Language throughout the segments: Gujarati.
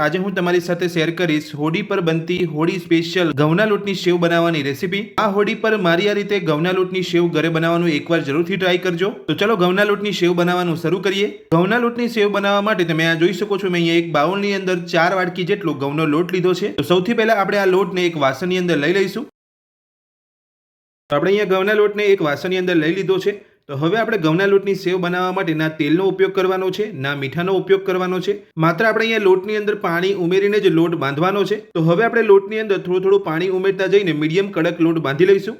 આજે હું તમારી સાથે શેર કરીશ હોળી પર બનતી હોળી સ્પેશિયલ ઘઉંના લોટની સેવ બનાવવાની રેસીપી। આ હોળી પર મારી આ રીતે ઘઉંના લોટની સેવ ઘરે બનાવવાનું એકવાર જરૂરથી ટ્રાય કરજો। તો ચલો ઘઉંના લોટની સેવ બનાવવાનું શરૂ કરીએ। ઘઉંના લોટની સેવ બનાવવા માટે તમે આ જોઈ શકો છો, મેં અહીંયા એક બાઉલની અંદર 4 વાટકી જેટલો ઘઉંનો લોટ લીધો છે। તો સૌથી પહેલા આપણે આ લોટને એક વાસણની અંદર લઈ લઈશું। તો આપણે અહીંયા ઘઉંના લોટને એક વાસણની અંદર લઈ લીધો છે। તો હવે આપણે ઘઉંના લોટની સેવ બનાવવા માટે ના તેલનો ઉપયોગ કરવાનો છે, ના મીઠાનો ઉપયોગ કરવાનો છે, માત્ર આપણે અહીંયા લોટની અંદર પાણી ઉમેરીને જ લોટ બાંધવાનો છે। તો હવે આપણે લોટની અંદર થોડું થોડું પાણી ઉમેરતા જઈને મીડિયમ કડક લોટ બાંધી લઈશું।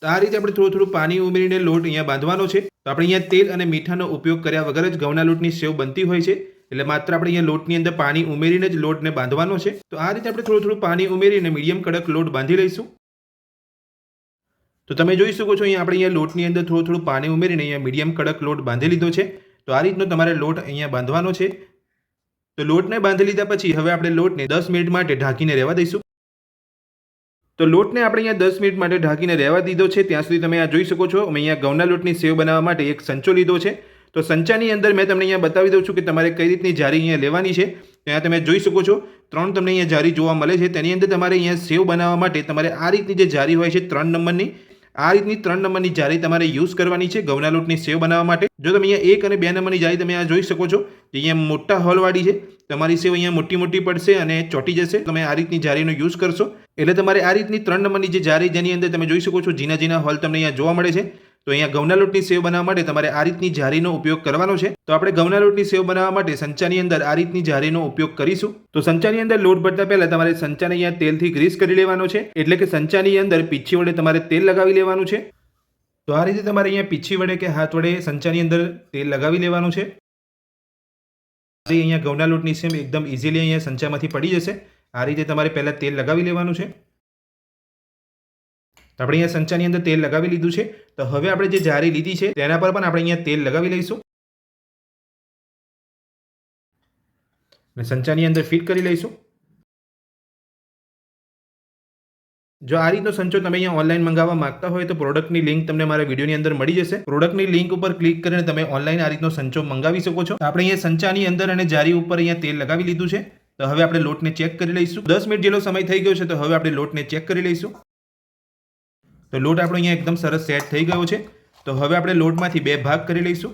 તો આ રીતે આપણે થોડું થોડું પાણી ઉમેરીને લોટ અહીંયા બાંધવાનો છે। તો આપણે અહીંયા તેલ અને મીઠાનો ઉપયોગ કર્યા વગર જ ઘઉંના લોટની સેવ બનતી હોય છે, એટલે માત્ર આપણે અહીંયા લોટની અંદર પાણી ઉમેરીને જ લોટને બાંધવાનો છે। તો આ રીતે આપણે થોડું થોડું પાણી ઉમેરીને મીડિયમ કડક લોટ બાંધી લઈશું। તો તમે જોઈ શકો છો અહીંયા આપણે અહીંયા લોટની અંદર થોડું થોડું પાણી ઉમેરીને અહીંયા મીડિયમ કડક લોટ બાંધી લીધો છે। તો આ રીતનો તમારે લોટ અહીંયા બાંધવાનો છે। તો લોટને બાંધી લીધા પછી હવે આપણે લોટને 10 મિનિટ માટે ઢાંકીને રહેવા દઈશું। તો લોટને આપણે અહીંયા 10 મિનિટ માટે ઢાંકીને રહેવા દીધો છે। ત્યાં સુધી તમે આ જોઈ શકો છો, અમે અહીંયા ઘઉંના લોટની સેવ બનાવવા માટે એક સંચો લીધો છે। તો સંચાની અંદર મેં તમને અહીંયા બતાવી દઉં છું કે તમારે કઈ રીતની જારી અહીંયા લેવાની છે। ત્યાં તમે જોઈ શકો છો 3 તમને અહીંયા જારી જોવા મળે છે। તેની અંદર તમારે અહીંયા સેવ બનાવવા માટે તમારે આ રીતની જે જારી હોય છે 3 નંબરની, આ રીતની 3 નંબરની જારી તમારે યુઝ કરવાની છે ઘઉંના લોટની સેવ બનાવવા માટે। જો તમે અહીંયા 1 અને 2 નંબરની જારી તમે આ જોઈ શકો છો, જે અહીંયા મોટા હોલવાળી છે, તમારી સેવ અહીંયા મોટી મોટી પડશે અને ચોટી જશે। તમે આ રીતની જારીનો યુઝ કરશો એટલે તમારે આ રીતની 3 નંબરની જે જારી, જેની અંદર તમે જોઈ શકો છો ઝીણા ઝીણા હોલ તમને અહીંયા જોવા મળે છે। તો અહીંયા ઘઉંના લોટની સેવ બનાવવા માટે તમારે આ રીતની જારીનો ઉપયોગ કરવાનો છે। તો આપણે ઘઉંના લોટની સેવ બનાવવા માટે સંચાની અંદર આ રીતની જારીનો ઉપયોગ કરીશું। તો સંચાની અંદર લોટ ભરતા પહેલા તમારે સંચાને અહીંયા તેલથી ગ્રીસ કરી લેવાનો છે, એટલે કે સંચાની અંદર પીછી વડે તમારે તેલ લગાવી લેવાનું છે। તો આ રીતે તમારે અહીંયા પીછી વડે કે હાથ વડે સંચાની અંદર તેલ લગાવી લેવાનું છે। અહીંયા ઘઉંના લોટની સેવ એકદમ ઇઝીલી અહીંયા સંચામાંથી પડી જશે। આ રીતે તમારે પહેલા તેલ લગાવી લેવાનું છે। તો આપણે અહીંયા સંચાની અંદર તેલ લગાવી લીધું છે। તો હવે આપણે જે જારી લીધી છે તેના પર પણ આપણે અહીંયા તેલ લગાવી લઈશું અને સંચાની અંદર ફિટ કરી લઈશું। જો આ રીતનો સંચો તમે અહીંયા ઓનલાઈન મંગાવવા માંગતા હોય તો પ્રોડક્ટની લિંક તમને મારા વિડીયોની અંદર મળી જશે। પ્રોડક્ટની લિંક ઉપર ક્લિક કરીને તમે ઓનલાઈન આ રીતનો સંચો મંગાવી શકો છો। આપણે અહીંયા સંચાની અંદર અને જારી ઉપર અહીંયા તેલ લગાવી લીધું છે। તો હવે આપણે લોટને ચેક કરી લઈશું। 10 મિનિટ જેટલો સમય થઈ ગયો છે, તો હવે આપણે લોટને ચેક કરી લઈશું। તો લોટ આપણો અહીંયા એકદમ સરસ સેટ થઈ ગયો છે। તો હવે આપણે લોટમાંથી 2 ભાગ કરી લઈશું।